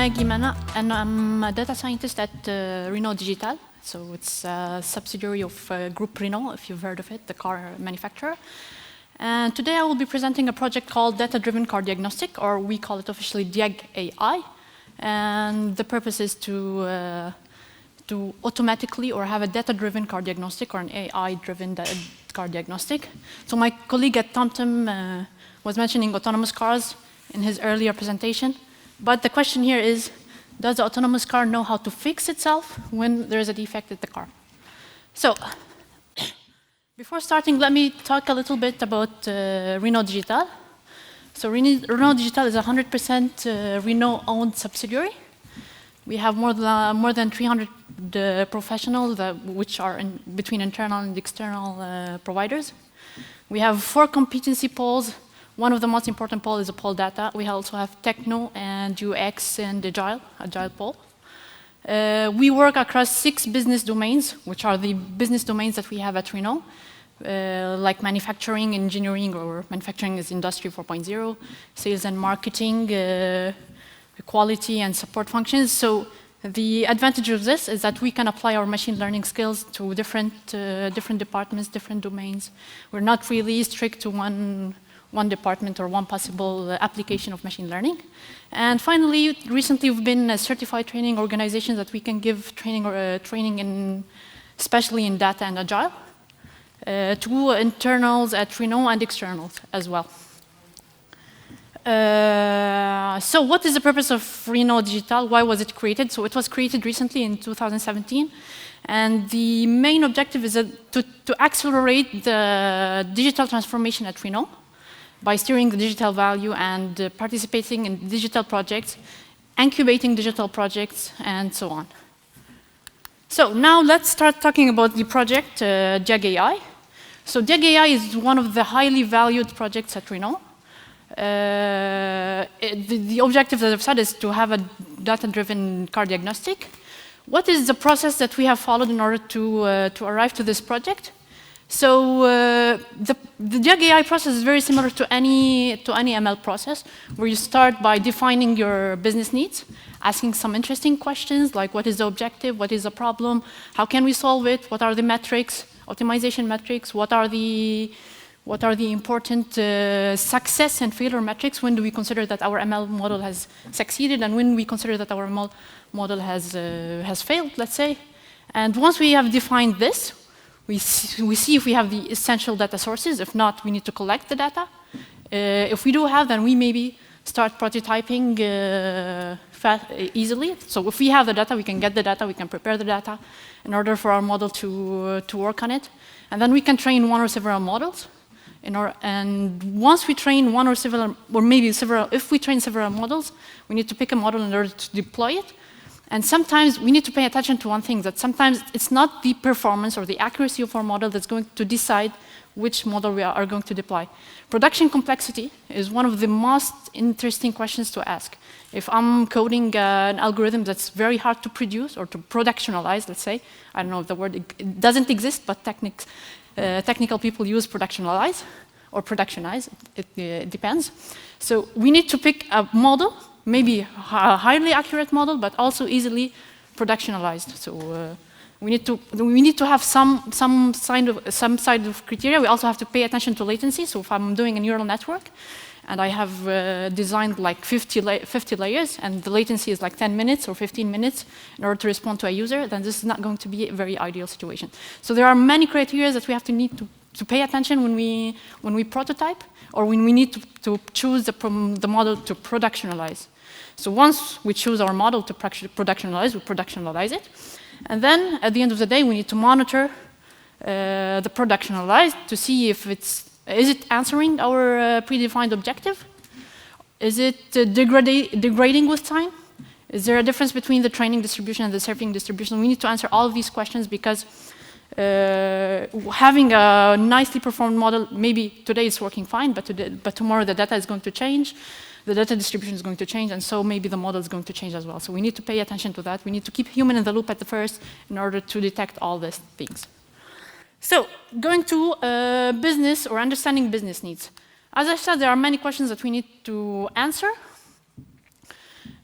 Maggie Mhanna, and I'm a data scientist at Renault Digital. So it's a subsidiary of Group Renault, if you've heard of it, the car manufacturer. And today I will be presenting a project called Data-Driven Car Diagnostic, or we call it officially Diag AI. And the purpose is to automatically or have a data-driven car diagnostic or an AI-driven car diagnostic. So my colleague at TomTom was mentioning autonomous cars in his earlier presentation. But the question here is, does the autonomous car know how to fix itself when there is a defect in the car? So before starting, let me talk a little bit about Renault Digital. So Renault Digital is a 100% Renault-owned subsidiary. We have more than 300 professionals which are between internal and external providers. We have 4 competency poles. One of the most important poles is a pole data. We also have techno and UX and agile pole. We work across 6 business domains, which are the business domains that we have at Renault, like manufacturing, engineering, or manufacturing is industry 4.0, sales and marketing, quality and support functions. So the advantage of this is that we can apply our machine learning skills to different departments, different domains. We're not really strict to one department or one possible application of machine learning. And finally, recently we've been a certified training organization that we can give training in, especially in data and agile, to internals at Renault and externals as well. So what is the purpose of Renault Digital? Why was it created? So it was created recently in 2017. And the main objective is to accelerate the digital transformation at Renault by steering the digital value and participating in digital projects, incubating digital projects, and so on. So now let's start talking about the project, Diag AI. So Diag AI is one of the highly valued projects at Renault. The objective, as I've said, is to have a data-driven car diagnostic. What is the process that we have followed in order to arrive to this project? So the Diag AI process is very similar to any ML process, where you start by defining your business needs, asking some interesting questions like what is the objective, what is the problem, how can we solve it, what are the metrics, optimization metrics, what are the important success and failure metrics, when do we consider that our ML model has succeeded and when we consider that our ML model has failed, let's say. And once we have defined this, we see if we have the essential data sources. If not, we need to collect the data. If we do have, then we maybe start prototyping easily. So if we have the data, we can get the data, we can prepare the data in order for our model to work on it. And then we can train one or several models. And once we train one or several, or maybe several, if we train several models, we need to pick a model in order to deploy it. And sometimes we need to pay attention to one thing, that sometimes it's not the performance or the accuracy of our model that's going to decide which model we are going to deploy. Production complexity is one of the most interesting questions to ask. If I'm coding an algorithm that's very hard to produce or to productionalize, let's say, I don't know if the word, it doesn't exist, but technical people use productionalize or productionize, it depends. So we need to pick a model, maybe a highly accurate model, but also easily productionalized. So we need to have some side of criteria. We also have to pay attention to latency. So if I'm doing a neural network and I have designed like 50 layers and the latency is like 10 minutes or 15 minutes in order to respond to a user, then this is not going to be a very ideal situation. So there are many criteria that we have to need to pay attention when we prototype or when we need to choose the model to productionalize. So once we choose our model to productionalize, we productionalize it. And then at the end of the day, we need to monitor the productionalized to see if is it answering our predefined objective? Is it degrading with time? Is there a difference between the training distribution and the serving distribution? We need to answer all of these questions because having a nicely performed model, maybe today it's working fine, but tomorrow the data is going to change, the data distribution is going to change, and so maybe the model is going to change as well. So we need to pay attention to that. We need to keep human in the loop at the first in order to detect all these things. So going to business or understanding business needs. As I said, there are many questions that we need to answer.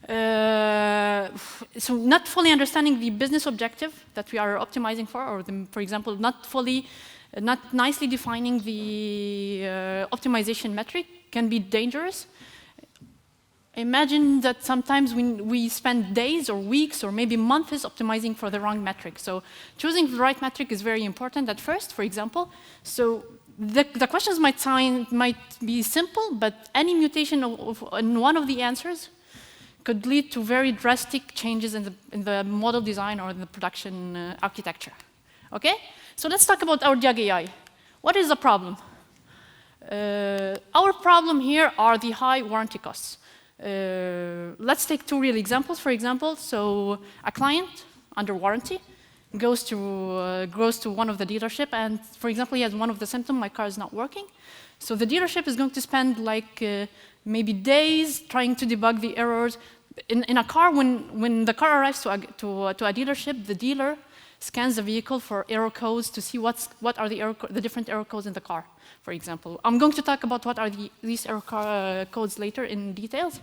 So not fully understanding the business objective that we are optimizing for, or for example, not nicely defining the optimization metric can be dangerous. Imagine that sometimes we spend days or weeks or maybe months optimizing for the wrong metric. So choosing the right metric is very important at first, for example. So the questions might be simple, but any mutation in one of the answers could lead to very drastic changes in the model design or the production architecture. Okay? So let's talk about our Diag AI. What is the problem? Our problem here are the high warranty costs. Let's take two real examples. For example, so a client under warranty goes to one of the dealership, and for example, he has one of the symptoms: my car is not working. So the dealership is going to spend like maybe days trying to debug the errors. In a car, when the car arrives to a dealership, the dealer scans the vehicle for error codes to see what are the different error codes in the car, for example. I'm going to talk about what are these error codes later in details.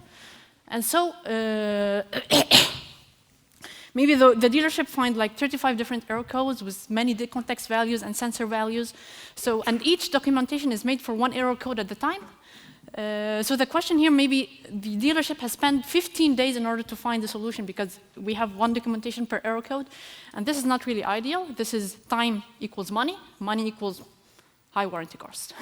And so maybe the dealership find like 35 different error codes with many context values and sensor values. So, and each documentation is made for one error code at a time. So the question here, maybe the dealership has spent 15 days in order to find the solution because we have one documentation per error code. And this is not really ideal. This is time equals money equals high warranty cost.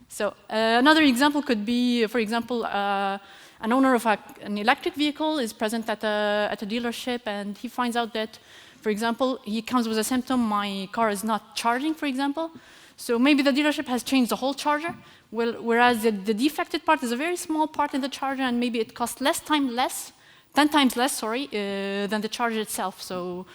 So another example could be, for example, an owner of an electric vehicle is present at a dealership, and he finds out that, for example, he comes with a symptom: my car is not charging, for example. So maybe the dealership has changed the whole charger, whereas the defected part is a very small part in the charger, and maybe it costs 10 times less, than the charger itself. So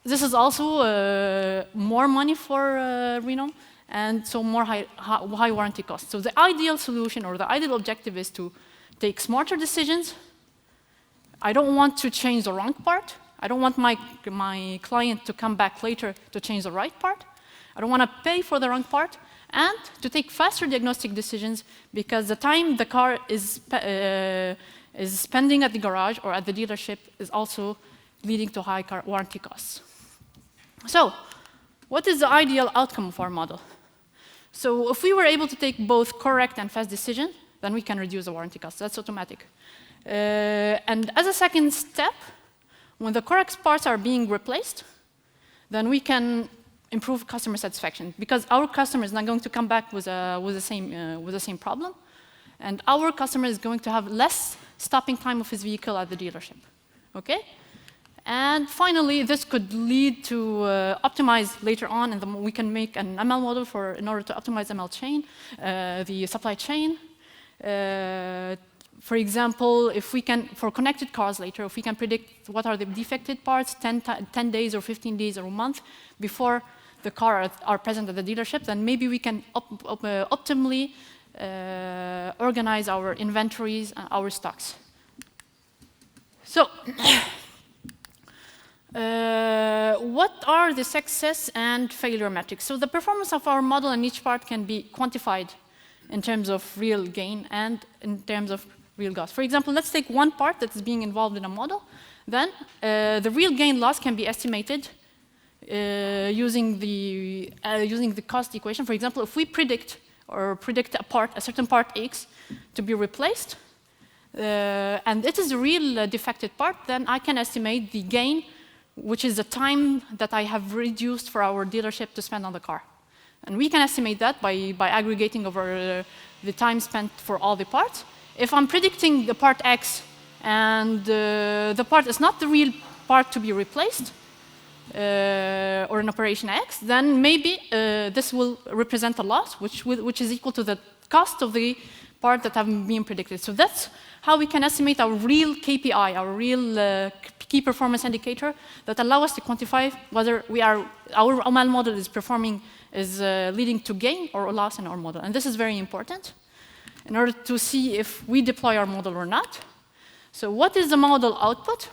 this is also more money for Renault, and so more high warranty costs. So the ideal solution or the ideal objective is to take smarter decisions. I don't want to change the wrong part. I don't want my client to come back later to change the right part. I don't want to pay for the wrong part. And to take faster diagnostic decisions, because the time the car is spending at the garage or at the dealership is also leading to high car warranty costs. So what is the ideal outcome of our model? So if we were able to take both correct and fast decisions, then we can reduce the warranty costs. That's automatic. And as a second step, when the correct parts are being replaced, then we can improve customer satisfaction, because our customer is not going to come back with the same problem, and our customer is going to have less stopping time of his vehicle at the dealership. Okay? And finally, this could lead to optimize later on, and we can make an ML model in order to optimize ML chain, the supply chain. For example, if we can, for connected cars later, if we can predict what are the defected parts 10 days or 15 days or a month before the car are present at the dealership, then maybe we can optimally organize our inventories and our stocks. So, what are the success and failure metrics? So the performance of our model in each part can be quantified in terms of real gain and in terms of real loss. For example, let's take one part that is being involved in a model. Then the real gain loss can be estimated using the cost equation. For example, if we predict a certain part X to be replaced, and it is a real defected part, then I can estimate the gain, which is the time that I have reduced for our dealership to spend on the car. And we can estimate that by aggregating over the time spent for all the parts. If I'm predicting the part X and the part is not the real part to be replaced, or an operation X, then maybe this will represent a loss, which is equal to the cost of the part that have been predicted. So that's how we can estimate our real KPI, our real key performance indicator that allow us to quantify whether our ML model is leading to gain or loss in our model. And this is very important in order to see if we deploy our model or not. So what is the model output?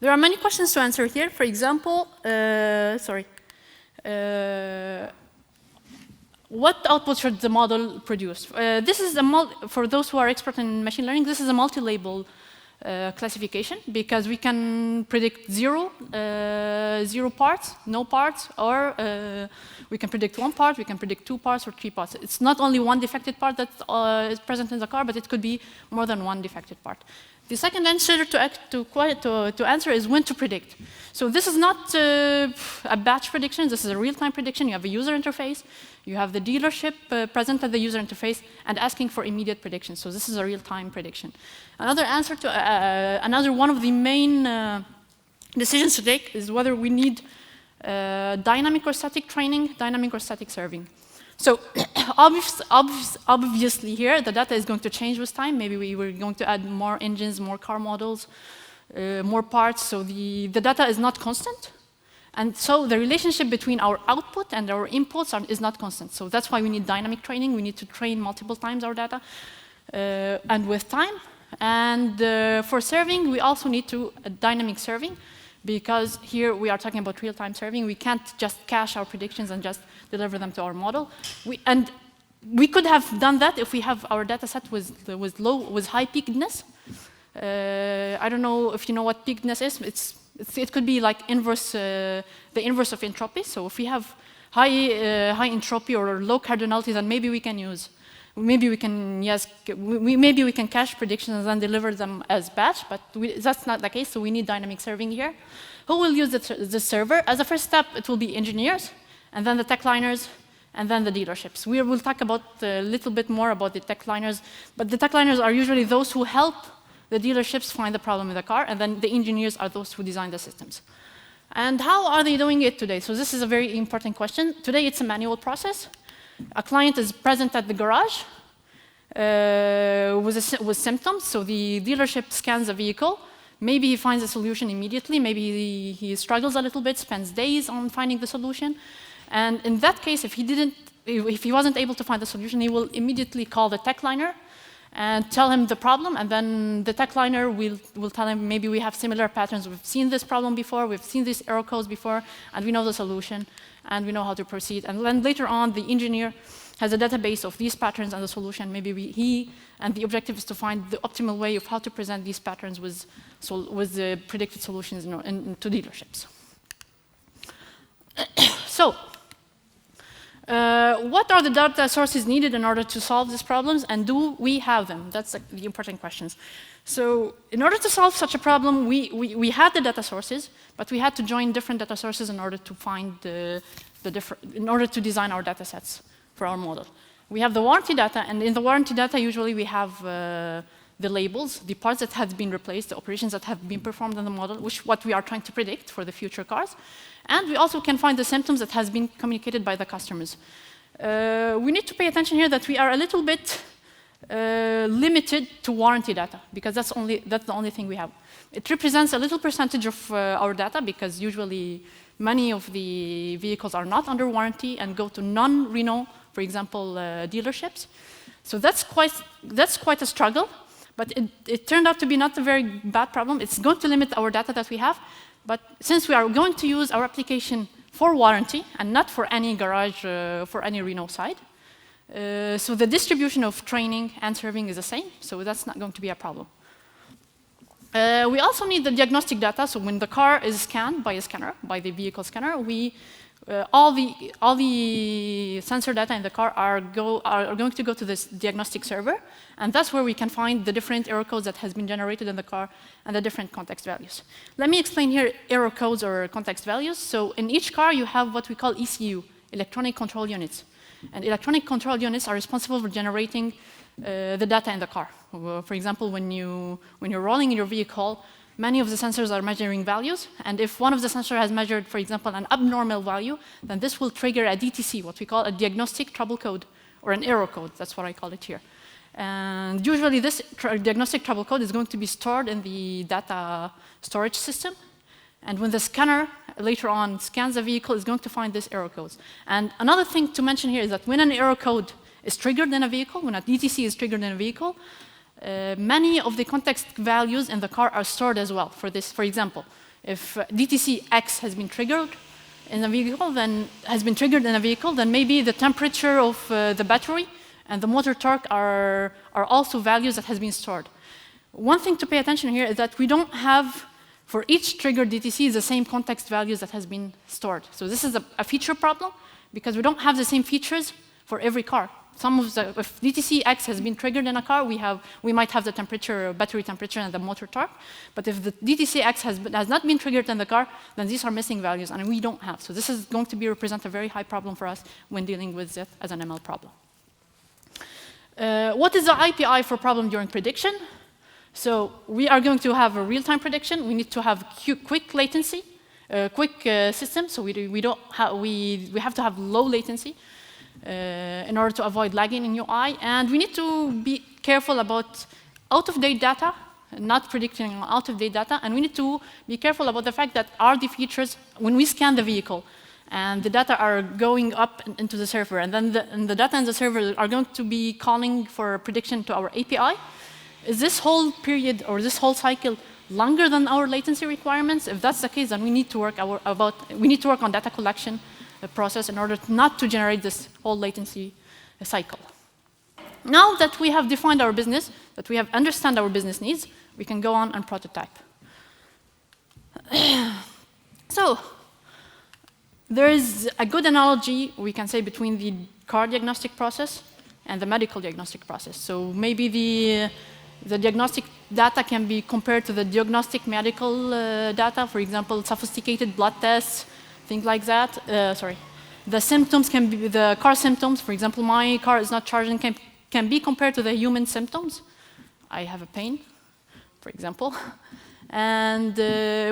There are many questions to answer here. For example, What output should the model produce? This is for those who are expert in machine learning, this is a multi-label classification, because we can predict zero parts, no parts, or we can predict one part, we can predict 2 parts or 3 parts. It's not only one defective part that is present in the car, but it could be more than one defective part. The second answer to answer is when to predict. So this is not a batch prediction, this is a real-time prediction. You have a user interface, you have the dealership present at the user interface and asking for immediate prediction. So this is a real-time prediction. Another answer to another one of the main decisions to take is whether we need dynamic or static training, dynamic or static serving. So obviously here, the data is going to change with time. Maybe we were going to add more engines, more car models, more parts. So the data is not constant. And so the relationship between our output and our inputs is not constant. So that's why we need dynamic training. We need to train multiple times our data and with time. And for serving, we also need dynamic serving, because here we are talking about real-time serving. We can't just cache our predictions and just deliver them to our model. We could have done that if we have our data set with high peakedness. I don't know if you know what peakedness is. It could be like the inverse of entropy. So if we have high entropy or low cardinality, then maybe we can cache predictions and then deliver them as batch, but that's not the case, so we need dynamic serving here. Who will use the server? As a first step, it will be engineers, and then the tech liners, and then the dealerships. We will talk about a little bit more about the tech liners, but the tech liners are usually those who help the dealerships find the problem in the car, and then the engineers are those who design the systems. And how are they doing it today? So this is a very important question. Today, it's a manual process. A client is present at the garage with symptoms. So the dealership scans the vehicle. Maybe he finds a solution immediately. Maybe he struggles a little bit, spends days on finding the solution. And in that case, if he wasn't able to find the solution, he will immediately call the tech liner and tell him the problem. And then the tech liner will tell him, maybe we have similar patterns. We've seen this problem before. We've seen these error codes before. And we know the solution. And we know how to proceed. And then later on, the engineer has a database of these patterns and the solution. Maybe and the objective is to find the optimal way of how to present these patterns with the predicted solutions to dealerships. So, what are the data sources needed in order to solve these problems, and do we have them? That's the important questions. So, in order to solve such a problem, we had the data sources, but we had to join different data sources in order to find in order to design our data sets for our model. We have the warranty data, and in the warranty data, usually we have the labels, the parts that have been replaced, the operations that have been performed in the model, what we are trying to predict for the future cars. And we also can find the symptoms that has been communicated by the customers. We need to pay attention here that we are a little bit limited to warranty data, because that's the only thing we have. It represents a little percentage of our data, because usually many of the vehicles are not under warranty and go to non-Renault, for example, dealerships. So that's quite a struggle, but it turned out to be not a very bad problem. It's going to limit our data that we have, but since we are going to use our application for warranty and not for any garage, for any Renault side, so the distribution of training and serving is the same, so that's not going to be a problem. We also need the diagnostic data, so when the car is scanned by a scanner, by the vehicle scanner, all the sensor data in the car are going to go to this diagnostic server, and that's where we can find the different error codes that has been generated in the car and the different context values. Let me explain here error codes or context values. So in each car, you have what we call ECU, electronic control units. And electronic control units are responsible for generating the data in the car. For example, when you're rolling in your vehicle, many of the sensors are measuring values, and if one of the sensors has measured, for example, an abnormal value, then this will trigger a DTC, what we call a diagnostic trouble code, or an error code, that's what I call it here. And usually this diagnostic trouble code is going to be stored in the data storage system, and when the scanner later on scans the vehicle, it's going to find these error codes. And another thing to mention here is that when an error code is triggered in a vehicle, when a DTC is triggered in a vehicle, many of the context values in the car are stored as well for this. For example, if DTC X has been triggered in a vehicle, then has been triggered in a vehicle, then maybe the temperature of the battery and the motor torque are also values that has been stored. One thing to pay attention here is that we don't have, for each triggered DTC, the same context values that has been stored. So this is a feature problem, because we don't have the same features for every car. Some of the, if DTC X has been triggered in a car, we might have the temperature, battery temperature, and the motor torque. But if the DTC X has not been triggered in the car, then these are missing values, and we don't have. So this is going to represent a very high problem for us when dealing with it as an ML problem. What is the IPI for problem during prediction? So we are going to have a real-time prediction. We need to have quick latency, quick system. So we have to have low latency in order to avoid lagging in UI. And we need to be careful about out-of-date data, not predicting out-of-date data. And we need to be careful about the fact that the features, when we scan the vehicle, and the data are going up into the server, and then the data in the server are going to be calling for prediction to our API. Is this whole period or this whole cycle longer than our latency requirements? If that's the case, then we need to work on data collection process in order not to generate this whole latency cycle. Now that we have defined our business, that we have understand our business needs, we can go on and prototype. So there is a good analogy we can say between the car diagnostic process and the medical diagnostic process. So maybe the diagnostic data can be compared to the diagnostic medical data, for example, sophisticated blood tests, things like that. The symptoms can be, the car symptoms, for example, my car is not charging, can be compared to the human symptoms. I have a pain, for example. And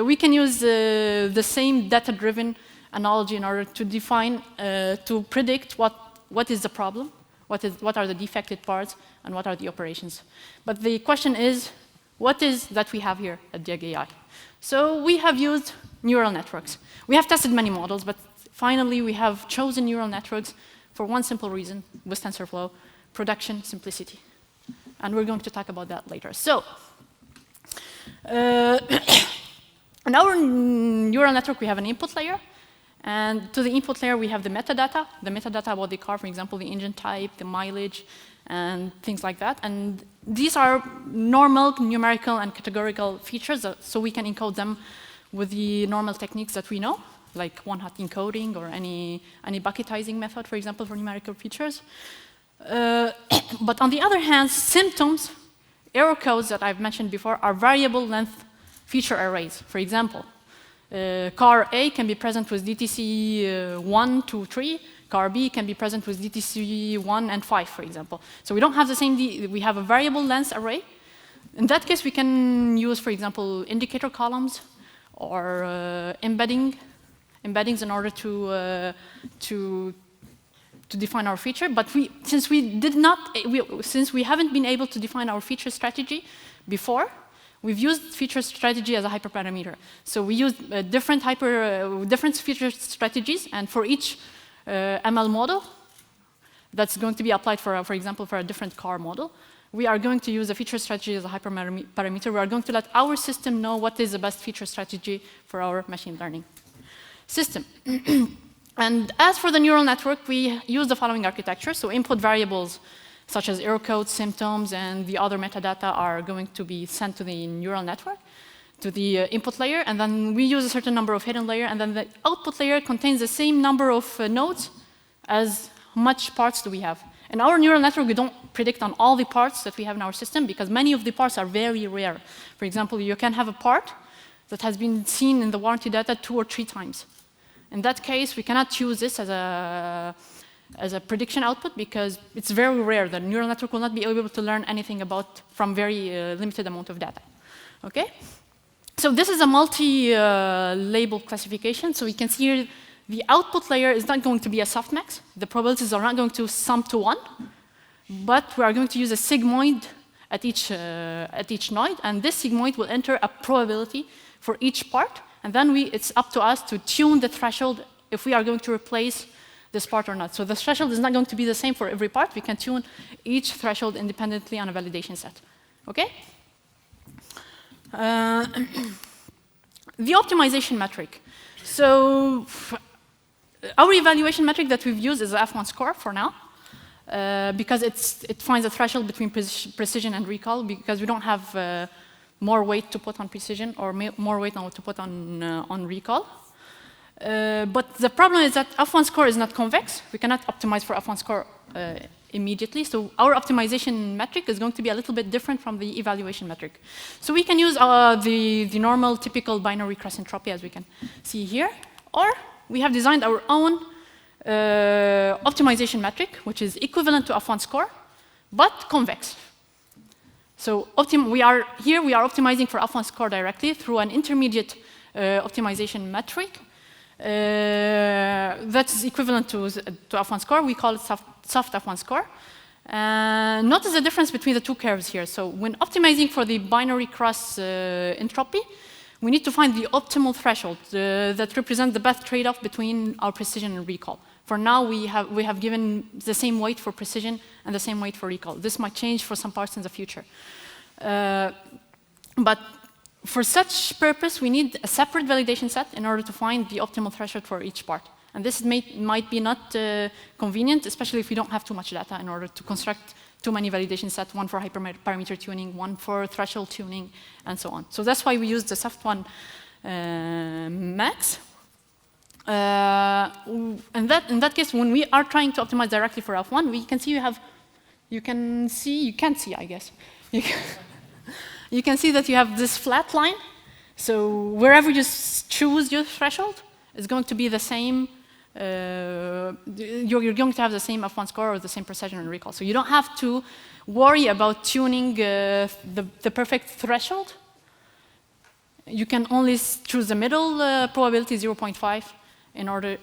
we can use the same data-driven analogy in order to define, to predict what is the problem, what are the defected parts, and what are the operations. But the question is, what is that we have here at DiagAI? So we have used neural networks. We have tested many models, but finally we have chosen neural networks for one simple reason with TensorFlow: production simplicity. And we're going to talk about that later. So, in our neural network, we have an input layer. And to the input layer, we have the metadata about the car, for example, the engine type, the mileage, and things like that. And these are normal numerical and categorical features, so we can encode them with the normal techniques that we know, like one-hot encoding or any bucketizing method, for example, for numerical features. But on the other hand, symptoms, error codes that I've mentioned before, are variable length feature arrays. For example, car A can be present with DTC 1, 2, 3. Car B can be present with DTC 1 and 5, for example. So we don't have the same, we have a variable length array. In that case, we can use, for example, indicator columns or embeddings in order to define our feature. But since we haven't been able to define our feature strategy before, we've used feature strategy as a hyperparameter. So we use different feature strategies, and for each ML model that's going to be applied for example, for a different car model, we are going to use a feature strategy as a hyperparameter. We are going to let our system know what is the best feature strategy for our machine learning system. And as for the neural network, we use the following architecture. So input variables such as error codes, symptoms, and the other metadata are going to be sent to the neural network, to the input layer, and then we use a certain number of hidden layer, and then the output layer contains the same number of nodes as much parts do we have. In our neural network, we don't predict on all the parts that we have in our system because many of the parts are very rare. For example, you can have a part that has been seen in the warranty data 2 or 3 times. In that case, we cannot use this as a prediction output because it's very rare. The neural network will not be able to learn anything from very limited amount of data. Okay? So this is a multi-label classification. So we can see here the output layer is not going to be a softmax. The probabilities are not going to sum to 1. But we are going to use a sigmoid at each node. And this sigmoid will enter a probability for each part. And then it's up to us to tune the threshold if we are going to replace this part or not. So the threshold is not going to be the same for every part. We can tune each threshold independently on a validation set. Okay? The optimization metric. So our evaluation metric that we've used is the F1 score for now, because it finds a threshold between precision and recall, because we don't have more weight to put on precision or more weight to put on recall. But the problem is that F1 score is not convex. We cannot optimize for F1 score immediately. So our optimization metric is going to be a little bit different from the evaluation metric. So we can use the normal, typical binary cross entropy, as we can see here. Or we have designed our own optimization metric, which is equivalent to F1 score, but convex. So we are optimizing for F1 score directly through an intermediate optimization metric that's equivalent to F1 score. We call it soft F1 score. Notice the difference between the two curves here. So when optimizing for the binary cross entropy, we need to find the optimal threshold that represents the best trade-off between our precision and recall. For now, we have given the same weight for precision and the same weight for recall. This might change for some parts in the future. But for such purpose, we need a separate validation set in order to find the optimal threshold for each part. And this might be not convenient, especially if we don't have too much data in order to construct too many validation sets, one for hyperparameter tuning, one for threshold tuning, and so on. So that's why we use the soft one max. In that case, when we are trying to optimize directly for F1, we can see you can't see, I guess. You can see that you have this flat line. So wherever you choose your threshold, it's going to be the same. You're going to have the same F1 score or the same precision and recall. So you don't have to worry about tuning the perfect threshold. You can only choose the middle probability 0.5 in order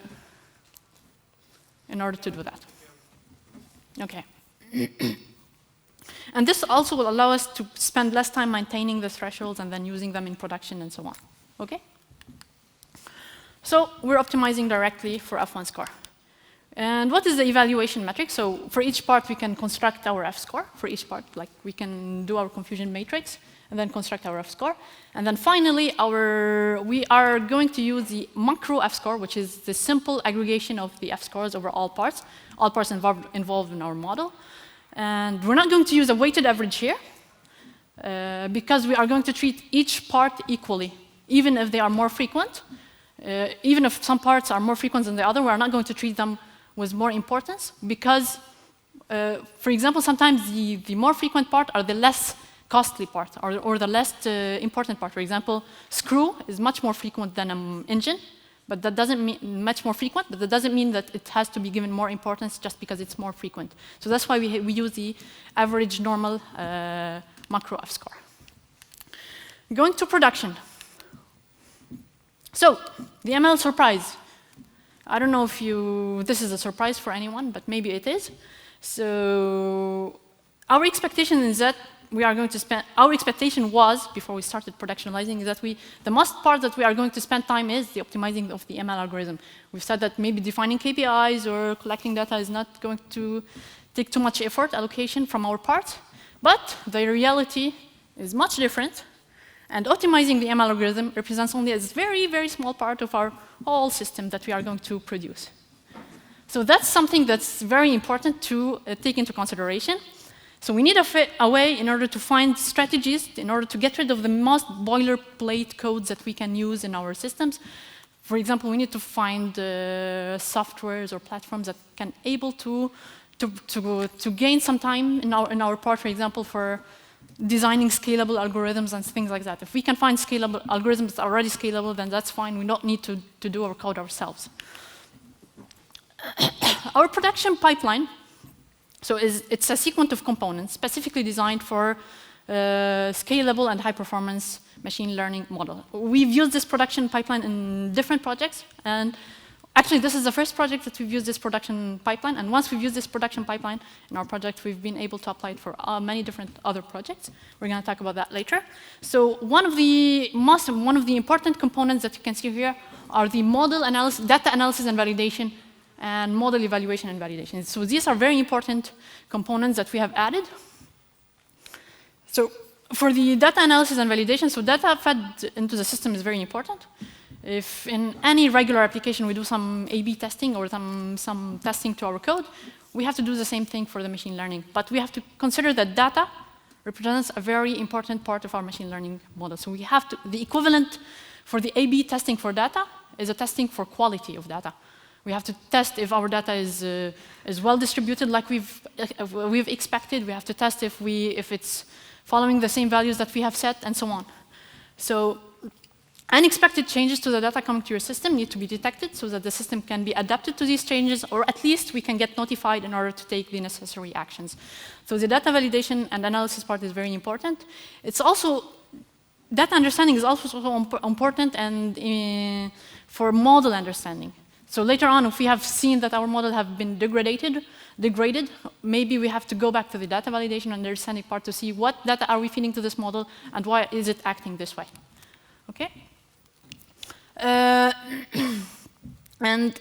to do that. Okay. And this also will allow us to spend less time maintaining the thresholds and then using them in production and so on. Okay? So we're optimizing directly for F1 score. And what is the evaluation metric? So for each part, we can construct our F score for each part. Like we can do our confusion matrix and then construct our F score. And then finally, we are going to use the macro F score, which is the simple aggregation of the F scores over all parts involved in our model. And we're not going to use a weighted average here because we are going to treat each part equally, even if they are more frequent. Even if some parts are more frequent than the other, we're not going to treat them with more importance because, for example, sometimes the more frequent part are the less costly part or the less important part. For example, screw is much more frequent than an engine, but that doesn't mean much more frequent, but that doesn't mean that it has to be given more importance just because it's more frequent. So that's why we use the average normal macro F score. Going to production. So the ML surprise. I don't know if this is a surprise for anyone, but maybe it is. So our expectation is that our expectation was, before we started productionalizing, is that the most part that we are going to spend time is the optimizing of the ML algorithm. We've said that maybe defining KPIs or collecting data is not going to take too much effort allocation from our part, but the reality is much different. And optimizing the ML algorithm represents only a very, very small part of our whole system that we are going to produce. So that's something that's very important to take into consideration. So we need a way in order to find strategies, in order to get rid of the most boilerplate codes that we can use in our systems. For example, we need to find softwares or platforms that can able to gain some time in our part, for example, for designing scalable algorithms and things like that. If we can find scalable algorithms that are already scalable, then that's fine. We don't need to do our code ourselves. Our production pipeline, so it's a sequence of components specifically designed for scalable and high-performance machine learning model. We've used this production pipeline in different projects, and actually this is the first project that we've used this production pipeline, and once we've used this production pipeline in our project, we've been able to apply it for many different other projects. We're going to talk about that later. So one of the important components that you can see here are the model analysis, data analysis and validation, and model evaluation and validation. So these are very important components that we have added. So for the data analysis and validation, so data fed into the system is very important. If in any regular application we do some A/B testing or some testing to our code, we have to do the same thing for the machine learning. But we have to consider that data represents a very important part of our machine learning model. So we have to, the equivalent for the A/B testing for data is a testing for quality of data. We have to test if our data is well distributed like we've expected. We have to test if it's following the same values that we have set, and so on. So unexpected changes to the data coming to your system need to be detected so that the system can be adapted to these changes, or at least we can get notified in order to take the necessary actions. So the data validation and analysis part is very important. It's also, data understanding is also so important and for model understanding. So later on, if we have seen that our model have been degraded, maybe we have to go back to the data validation and understanding part to see what data are we feeding to this model and why is it acting this way. Okay? And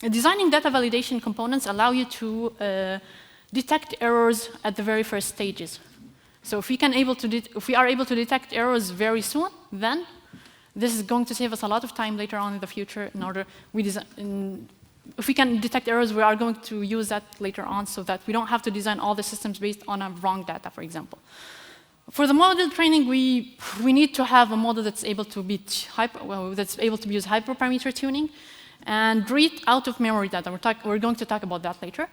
designing data validation components allow you to detect errors at the very first stages. So if we are able to detect errors very soon, then this is going to save us a lot of time later on in the future in order if we can detect errors, we are going to use that later on so that we don't have to design all the systems based on a wrong data, for example. For the model training, we need to have a model that's able to use hyperparameter tuning and read out of memory data. We're going to talk about that later.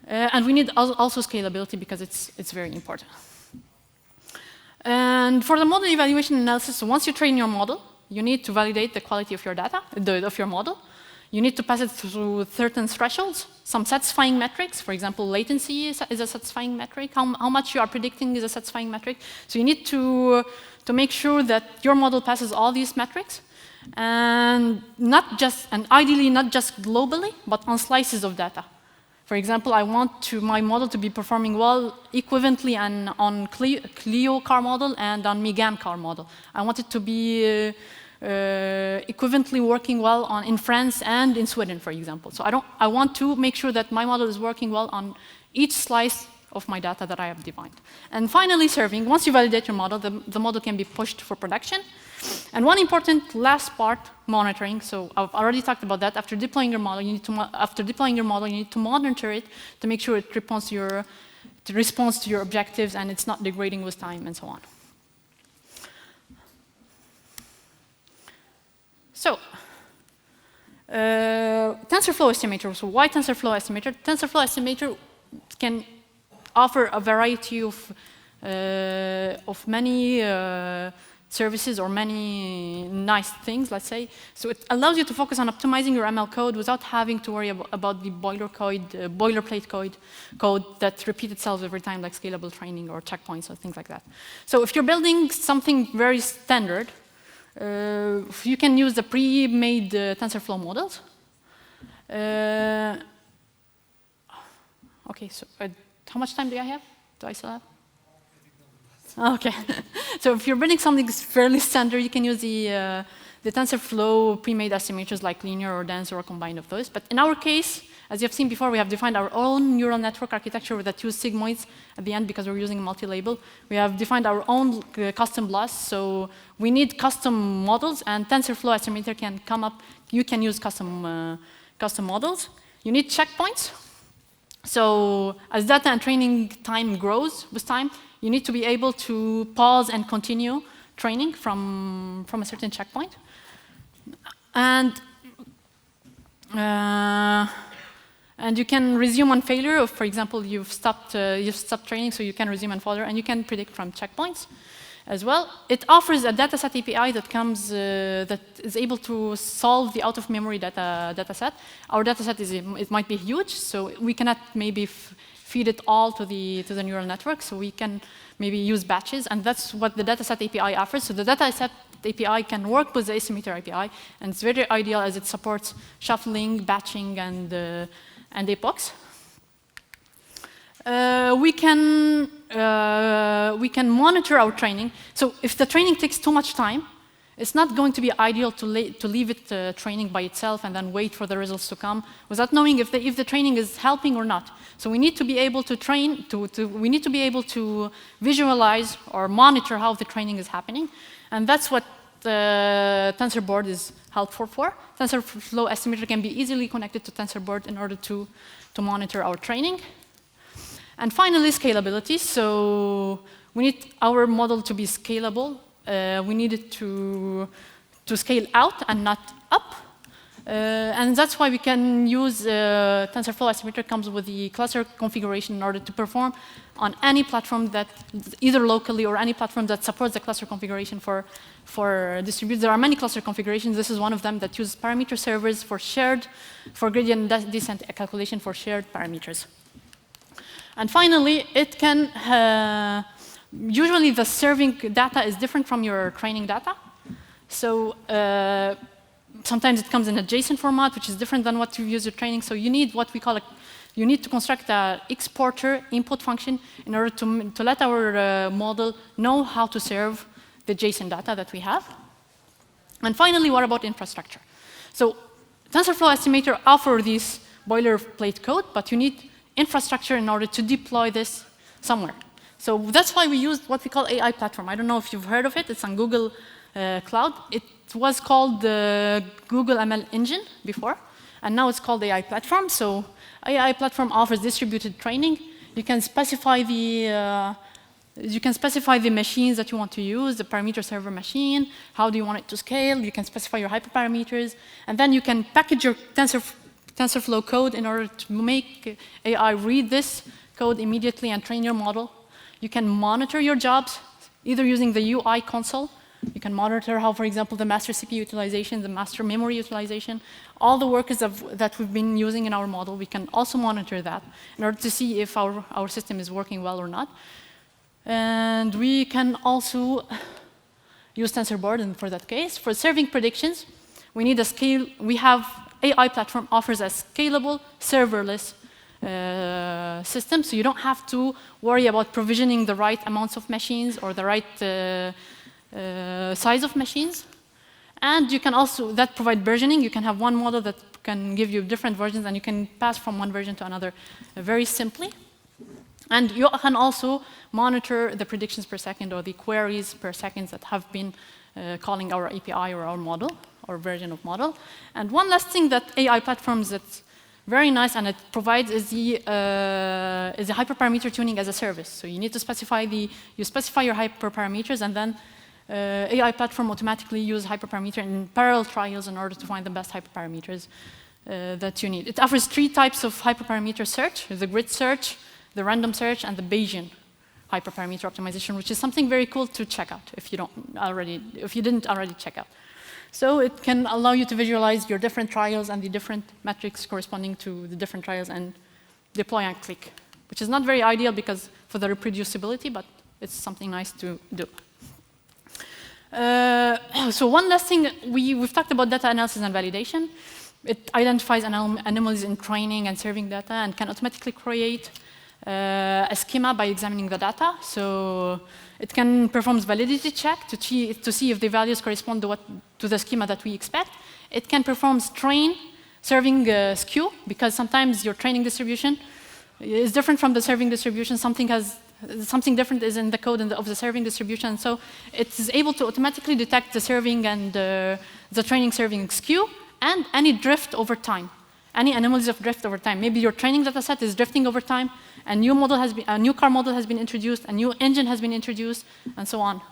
And we need also scalability because it's very important. And for the model evaluation analysis, so once you train your model, you need to validate the quality of your data, of your model. You need to pass it through certain thresholds, some satisfying metrics. For example, latency is a satisfying metric. How much you are predicting is a satisfying metric. So you need to make sure that your model passes all these metrics, and ideally not just globally, but on slices of data. For example, I want my model to be performing well equivalently on Clio car model and on Megane car model. I want it to be equivalently working well in France and in Sweden, for example. So I want to make sure that my model is working well on each slice of my data that I have defined. And finally, serving. Once you validate your model, the model can be pushed for production. And one important last part, monitoring. So I've already talked about that. After deploying your model, you need to monitor it to make sure it responds to your objectives and it's not degrading with time and so on. So, Tensorflow Estimator. So why Tensorflow Estimator? Tensorflow Estimator can offer a variety of many services or many nice things, let's say. So it allows you to focus on optimizing your ML code without having to worry about the boilerplate code that repeats itself every time, like scalable training or checkpoints or things like that. So if you're building something very standard, you can use the pre-made TensorFlow models. Okay, so how much time do I have? Do I still have? Okay. So if you're building something fairly standard, you can use the TensorFlow pre-made estimators like linear or dense or a combine of those. But in our case, as you have seen before, we have defined our own neural network architecture that use sigmoids at the end because we're using a multi-label. We have defined our own custom BLAS, so we need custom models, and TensorFlow Estimator can come up. You can use custom models. You need checkpoints. So as data and training time grows with time, you need to be able to pause and continue training from a certain checkpoint. And you can resume on failure. If, for example, you've stopped training, so you can resume on failure, and you can predict from checkpoints as well. It offers a dataset API that is able to solve the out-of-memory dataset. Our dataset it might be huge, so we cannot maybe feed it all to the neural network. So we can maybe use batches, and that's what the dataset API offers. So the dataset API can work with the Estimator API, and it's very ideal as it supports shuffling, batching, and epochs. We can monitor our training. So if the training takes too much time, it's not going to be ideal to leave it training by itself and then wait for the results to come without knowing if the training is helping or not. So we need to be able to train. We need to be able to visualize or monitor how the training is happening, and that's what TensorBoard is helpful for. TensorFlow Estimator can be easily connected to TensorBoard in order to monitor our training. And finally, scalability. So we need our model to be scalable. We need it to scale out and not up. And that's why we can use TensorFlow Estimator comes with the cluster configuration in order to perform on any platform that, either locally or any platform that supports the cluster configuration for distributed. There are many cluster configurations. This is one of them that uses parameter servers for gradient descent calculation for shared parameters. And finally, it can, usually the serving data is different from your training data. So sometimes it comes in a JSON format, which is different than what you use your training. So you need what we call you need to construct an exporter input function in order to let our model know how to serve the JSON data that we have. And finally, what about infrastructure? So TensorFlow Estimator offers this boilerplate code, but you need infrastructure in order to deploy this somewhere. So that's why we used what we call AI platform. I don't know if you've heard of it. It's on Google Cloud. It was called the Google ML engine before, and now it's called AI platform. So AI platform offers distributed training. You can specify the machines that you want to use, the parameter server machine. How do you want it to scale? You can specify your hyperparameters, and then you can package your TensorFlow code in order to make AI read this code immediately and train your model. You can monitor your jobs, either using the UI console. You can monitor how, for example, the master CPU utilization, the master memory utilization, all the workers that we've been using in our model. We can also monitor that in order to see if our system is working well or not. And we can also use TensorBoard for that case. For serving predictions, we need a scale. We have AI platform offers a scalable, serverless system, so you don't have to worry about provisioning the right amounts of machines or the right size of machines. And you can also, that provide versioning. You can have one model that can give you different versions, and you can pass from one version to another very simply. And you can also monitor the predictions per second or the queries per second that have been calling our API or our model or version of model. And one last thing that AI platforms that's very nice and it provides is the hyperparameter tuning as a service. So you need to specify you specify your hyperparameters, and then AI platform automatically use hyperparameter in parallel trials in order to find the best hyperparameters that you need. It offers 3 types of hyperparameter search: the grid search, the random search, and the Bayesian hyperparameter optimization, which is something very cool to check out if you didn't already check out. So it can allow you to visualize your different trials and the different metrics corresponding to the different trials and deploy and click, which is not very ideal because for the reproducibility, but it's something nice to do. So one last thing, we've talked about data analysis and validation. It identifies anomalies in training and serving data and can automatically create a schema by examining the data. So it can perform validity check to see if the values correspond to the schema that we expect. It can perform train serving skew, because sometimes your training distribution is different from the serving distribution. Something different is in the code of the serving distribution. So it is able to automatically detect the serving and the training serving skew and any drift over time, any anomalies of drift over time. Maybe your training data set is drifting over time, a new car model has been introduced, a new engine has been introduced, and so on.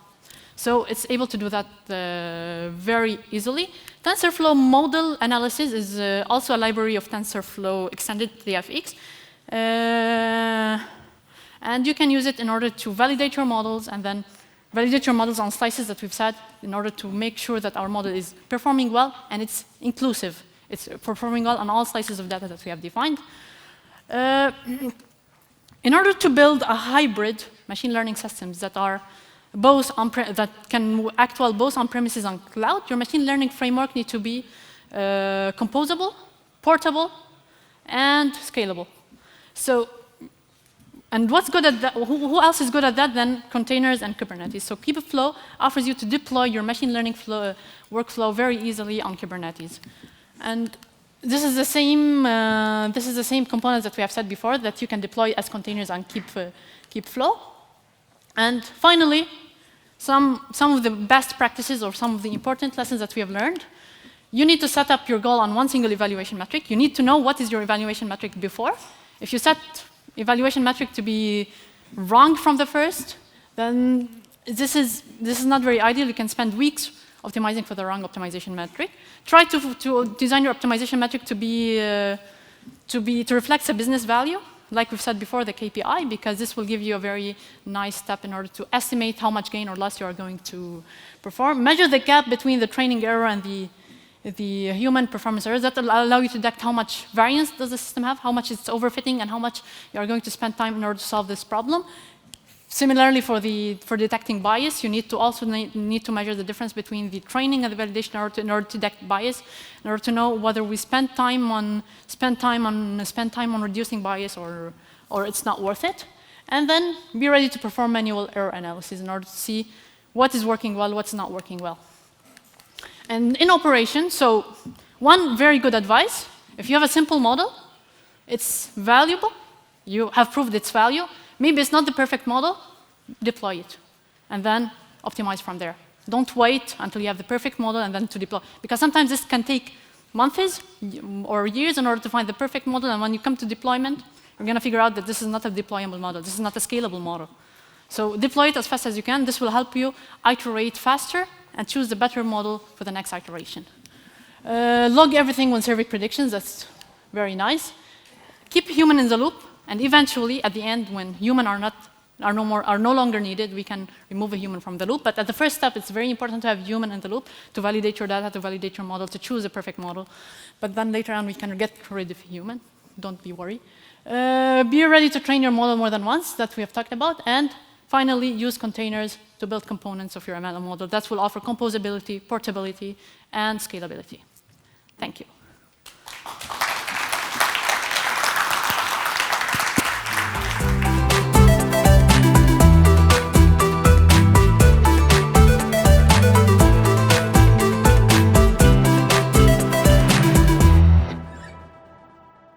So it's able to do that very easily. TensorFlow model analysis is also a library of TensorFlow extended to the FX. And you can use it in order to validate your models, and then validate your models on slices that we've said in order to make sure that our model is performing well and it's inclusive. It's performing well on all slices of data that we have defined. In order to build a hybrid machine learning systems that are that can act well both on premises and cloud, your machine learning framework needs to be composable, portable, and scalable. So, and what's good at that? Who else is good at that than containers and Kubernetes? So Kubeflow offers you to deploy your machine learning workflow very easily on Kubernetes. And this is the same components that we have said before that you can deploy as containers and keep flow. And finally, some of the best practices or some of the important lessons that we have learned. You need to set up your goal on one single evaluation metric. You need to know what is your evaluation metric before. If you set evaluation metric to be wrong from the first, then this is not very ideal. You can spend weeks optimizing for the wrong optimization metric. Try to design your optimization metric to reflect a business value, like we've said before, the KPI, because this will give you a very nice step in order to estimate how much gain or loss you are going to perform. Measure the gap between the training error and the human performance errors. That will allow you to detect how much variance does the system have, how much it's overfitting, and how much you are going to spend time in order to solve this problem. Similarly, for detecting bias, you need to also need to measure the difference between the training and the validation in order to detect bias, in order to know whether we spend time on reducing bias or it's not worth it. And then be ready to perform manual error analysis in order to see what is working well, what's not working well. And in operation, so one very good advice: if you have a simple model, it's valuable, you have proved its value. Maybe it's not the perfect model, deploy it, and then optimize from there. Don't wait until you have the perfect model and then to deploy, because sometimes this can take months or years in order to find the perfect model, and when you come to deployment, you're going to figure out that this is not a deployable model, this is not a scalable model. So deploy it as fast as you can. This will help you iterate faster and choose the better model for the next iteration. Log everything when serving predictions, that's very nice. Keep human in the loop. And eventually, at the end, when humans are no longer needed, we can remove a human from the loop. But at the first step, it's very important to have human in the loop to validate your data, to validate your model, to choose a perfect model. But then later on, we can get rid of human. Don't be worried. Be ready to train your model more than once, that we have talked about. And finally, use containers to build components of your ML model. That will offer composability, portability, and scalability. Thank you.